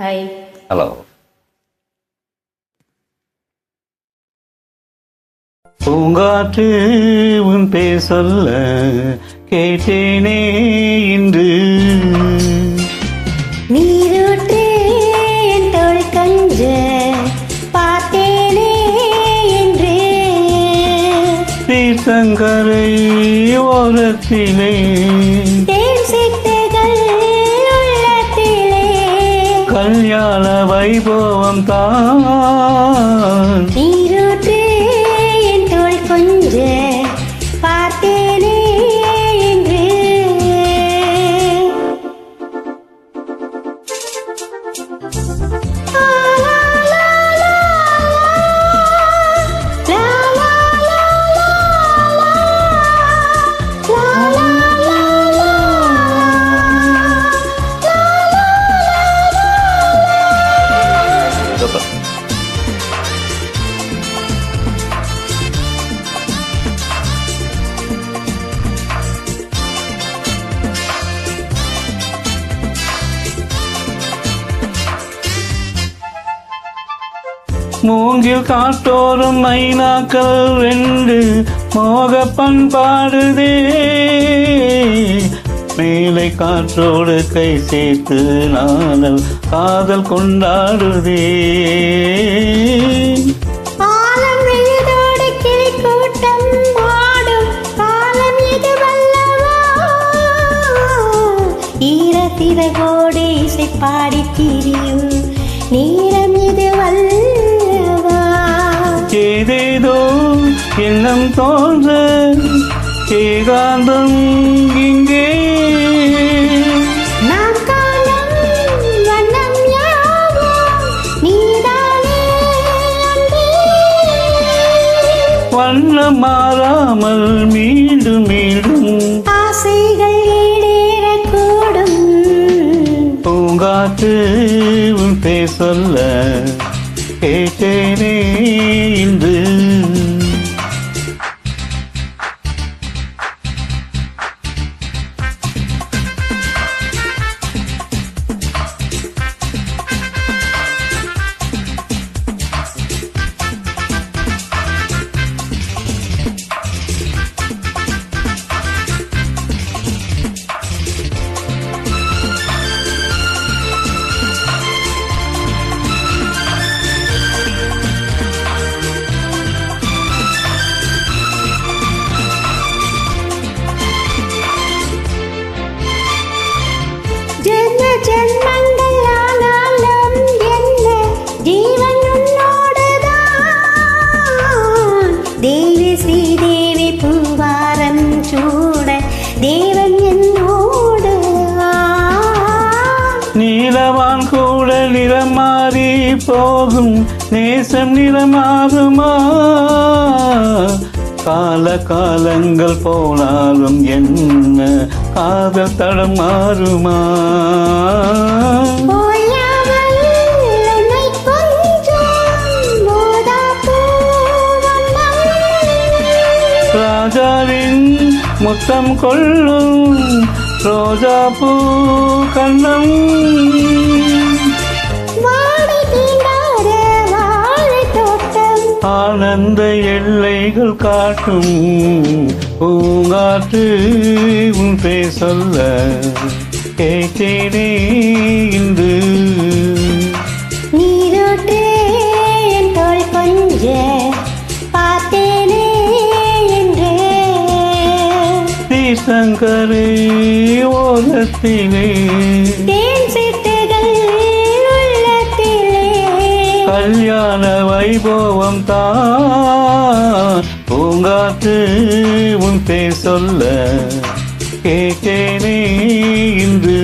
Hi. Hello. பூங்காற்று உன் பேர் சொல்ல கேட்டேனே இன்று. நீரூற்று என் தோள் கஞ்ச பார்த்தேனே என்று. தீர்த்தங்கரை ஓரத்திலே தேன் சிட்டுகள் உள்ளத்திலே கல்யாண வைபவம் தான். நீரூற்று என் தோள் கொஞ்ச பார்த்தேனே என்று. மூங்கில் காட்டோறும் மைனாக்கள் ரெண்டு மோக பண்பாடுதே. மேலை காற்றோடு கை சேர்த்து நானல் காதல் கொண்டாடுதே. ஆலம் விழுதோடு கிளி கூட்டம் ஆடும் காலம் இது வல்லவா. ஈரத்திரகோடு இசை பாடி திரியும் நேரம் இது வல்லவா. ஏதேதோ எண்ணம் தோன்ற ஏகாந்தம் இங்கே. நாம் காணும் வண்ணம் யாவும் நீதானே அன்பே. வண்ணம் மாறாமல் மீண்டும் மீண்டும் ஆசைகள் ஈடேறக்கூடும். பூங்காற்று உன் பேர் சொல்ல கேட்டேனே இன்று. ஜென்ம ஜென்மங்கள் ஆனாலும் என்ன ஜீவன் உன்னோடுதான். தேவி ஸ்ரீதேவி பூவாரம் சூட தேவன் என்னோடுதான். நீலவான் கூட நிறம் மாறி போகும் நேசம் நிறமாகுமா. கால காலங்கள் போனாலும் என்ன காதல் தடம் மாறுமா. ஓயாமல் உன்னை கொஞ்சம் மோதாப்பூ வண்ணம். ராஜாவின் முத்தம் கொள்ளும் ரோஜா பூ கண்ணம். வாடை தீண்டாத வாழைத் தோட்டம் ஆனந்த எல்லைகள் காட்டும். பூங்காற்று உன் பேர் சொல்ல கேட்டேனே இன்று. நீரூற்று என் தோள் கொஞ்ச பார்த்தேனே என்று. தீர்த்தங்கரை ஓரத்திலே தேன் சிட்டுகள் உள்ளத்திலே கல்யாண வைபவம் தான். பூங்காற்று உன் பேர் சொல்ல கேட்டேனே இன்று.